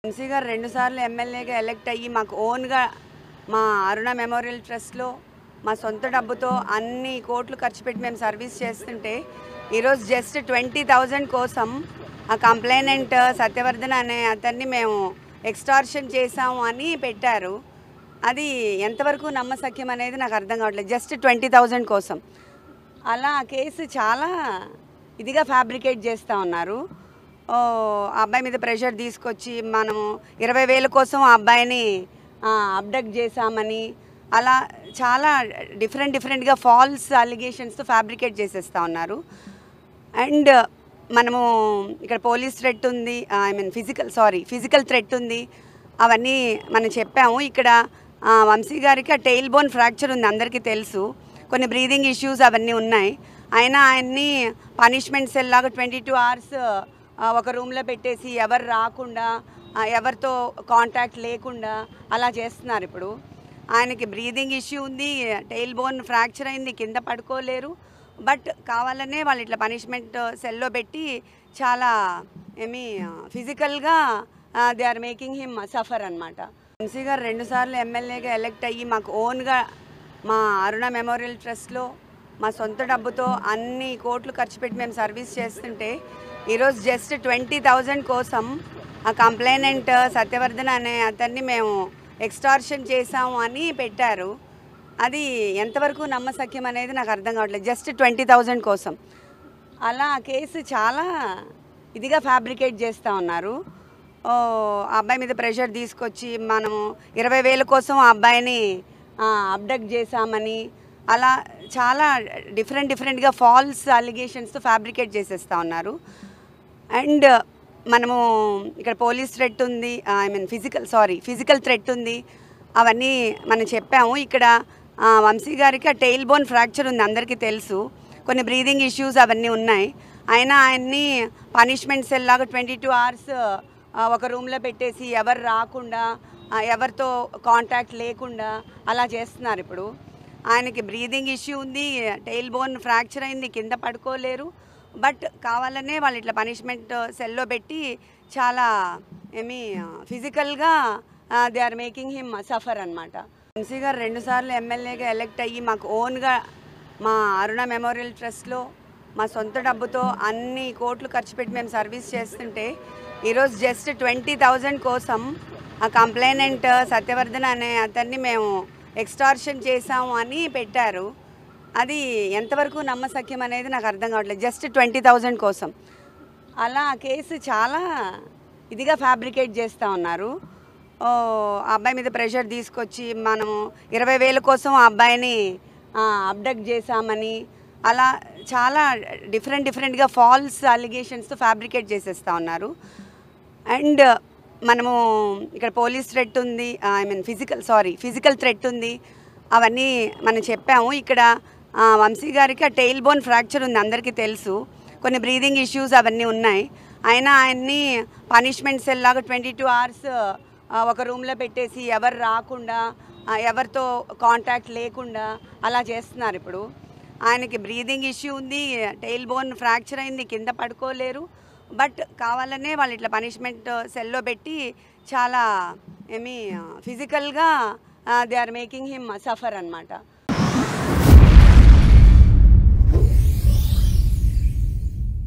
వంశీ గారు 2 సార్లు ఎమ్మెల్యేగా ఎలక్ట్ అయ్యి మాకు ఓన్గా మా అరుణ మెమోరియల్ ట్రస్ట్లో మా సొంత డబ్బుతో అన్ని కోట్లు ఖర్చు పెట్టి మేము సర్వీస్ చేస్తుంటే ఈరోజు జస్ట్ 20,000 కోసం ఆ కంప్లైనెంట్ సత్యవర్ధన్ అనే అతన్ని మేము ఎక్స్టార్షన్ చేసాము అని పెట్టారు. అది ఎంతవరకు నమ్మశక్యం అనేది నాకు అర్థం కావట్లేదు. జస్ట్ 20,000 కోసం అలా ఆ కేసు చాలా ఇదిగా ఫ్యాబ్రికేట్ చేస్తూ ఉన్నారు. ఆ అబ్బాయి మీద ప్రెషర్ తీసుకొచ్చి మనము 20,000 కోసం ఆ అబ్బాయిని అబ్డక్ట్ చేశామని అలా చాలా డిఫరెంట్గా ఫాల్స్ అలిగేషన్స్తో ఫ్యాబ్రికేట్ చేసేస్తూ ఉన్నారు. అండ్ మనము ఇక్కడ పోలీస్ థ్రెట్ ఉంది, ఫిజికల్ థ్రెట్ ఉంది, అవన్నీ మనం చెప్పాము. ఇక్కడ వంశీ గారికి ఆ టెయిల్ బోన్ ఫ్రాక్చర్ ఉంది, అందరికీ తెలుసు. కొన్ని బ్రీదింగ్ ఇష్యూస్ అవన్నీ ఉన్నాయి. అయినా ఆయన్ని పనిష్మెంట్ సెల్ లాగా 22 hours ఒక రూమ్లో పెట్టేసి ఎవరు రాకుండా ఎవరితో కాంటాక్ట్ లేకుండా అలా చేస్తున్నారు. ఇప్పుడు ఆయనకి బ్రీదింగ్ ఇష్యూ ఉంది, టెయిల్ బోన్ ఫ్రాక్చర్ అయింది, కింద పడుకోలేరు. బట్ కావాలనే వాళ్ళు ఇట్లా పనిష్మెంట్ సెల్లో పెట్టి చాలా ఫిజికల్గా they are making him suffer అనమాట. వంశీ గారు 2 సార్లు ఎమ్మెల్యేగా ఎలక్ట్ అయ్యి మాకు ఓన్గా మా అరుణ మెమోరియల్ ట్రస్ట్లో మా సొంత డబ్బుతో అన్ని కోట్లు ఖర్చు పెట్టి మేము సర్వీస్ చేస్తుంటే ఈరోజు జస్ట్ 20,000 కోసం ఆ కంప్లైనెంట్ సత్యవర్ధన్ అనే అతన్ని మేము ఎక్స్టార్షన్ చేసాము అని పెట్టారు. అది ఎంతవరకు నమ్మశక్యం అనేది నాకు అర్థం కావట్లేదు. జస్ట్ 20,000 కోసం అలా ఆ కేసు చాలా ఇదిగా ఫ్యాబ్రికేట్ చేస్తూ ఉన్నారు. ఆ అబ్బాయి మీద ప్రెషర్ తీసుకొచ్చి మనము 20,000 కోసం ఆ అబ్బాయిని అబ్డక్ట్ చేశామని అలా చాలా డిఫరెంట్గా ఫాల్స్ అలిగేషన్స్తో ఫ్యాబ్రికేట్ చేసేస్తూ ఉన్నారు. అండ్ మనము ఇక్కడ పోలీస్ థ్రెట్ ఉంది, ఫిజికల్ థ్రెట్ ఉంది, అవన్నీ మనం చెప్పాము. ఇక్కడ వంశీ గారికి ఆ టెయిల్ బోన్ ఫ్రాక్చర్ ఉంది, అందరికీ తెలుసు. కొన్ని బ్రీదింగ్ ఇష్యూస్ అవన్నీ ఉన్నాయి. అయినా ఆయన్ని పనిష్మెంట్ సెల్ లాగా 22 hours ఒక రూమ్లో పెట్టేసి ఎవరు రాకుండా ఎవరితో కాంటాక్ట్ లేకుండా అలా చేస్తున్నారు. ఇప్పుడు ఆయనకి బ్రీదింగ్ ఇష్యూ ఉంది, టెయిల్ బోన్ ఫ్రాక్చర్ అయింది, కింద పడుకోలేరు. బట్ కావాలనే వాళ్ళు ఇట్లా పనిష్మెంట్ సెల్లో పెట్టి చాలా ఫిజికల్గా they are making him suffer అనమాట. వంశీ గారు 2 సార్లు ఎమ్మెల్యేగా ఎలక్ట్ అయ్యి మాకు ఓన్గా మా అరుణ మెమోరియల్ ట్రస్ట్లో మా సొంత డబ్బుతో అన్ని కోట్లు ఖర్చు పెట్టి మేము సర్వీస్ చేస్తుంటే ఈరోజు జస్ట్ 20,000 కోసం ఆ కంప్లైనెంట్ సత్యవర్ధన్ అనే అతన్ని మేము ఎక్స్టార్షన్ చేసాము అని పెట్టారు. అది ఎంతవరకు నమ్మశక్యం అనేది నాకు అర్థం కావట్లేదు. జస్ట్ 20,000 కోసం అలా ఆ కేసు చాలా ఇదిగా ఫ్యాబ్రికేట్ చేస్తూ ఉన్నారు. ఆ అబ్బాయి మీద ప్రెషర్ తీసుకొచ్చి మనము 20,000 కోసం ఆ అబ్బాయిని అబ్డక్ట్ చేశామని అలా చాలా డిఫరెంట్గా ఫాల్స్ అలిగేషన్స్తో ఫ్యాబ్రికేట్ చేసేస్తూ ఉన్నారు. అండ్ మనము ఇక్కడ పోలీస్ థ్రెట్ ఉంది, ఫిజికల్ థ్రెట్ ఉంది, అవన్నీ మనం చెప్పాము. ఇక్కడ వంశీ గారికి ఆ టెయిల్ బోన్ ఫ్రాక్చర్ ఉంది, అందరికీ తెలుసు. కొన్ని బ్రీదింగ్ ఇష్యూస్ అవన్నీ ఉన్నాయి. అయినా ఆయన్ని పనిష్మెంట్ సెల్ లాగా 22 hours ఒక రూమ్లో పెట్టేసి ఎవరు రాకుండా ఎవరితో కాంటాక్ట్ లేకుండా అలా చేస్తున్నారు. ఇప్పుడు ఆయనకి బ్రీదింగ్ ఇష్యూ ఉంది, టెయిల్ బోన్ ఫ్రాక్చర్ అయింది, కింద పడుకోలేరు. బట్ కావాలనే వాళ్ళు ఇట్లా పనిష్మెంట్ సెల్లో పెట్టి చాలా ఫిజికల్గా they are making him suffer అనమాట.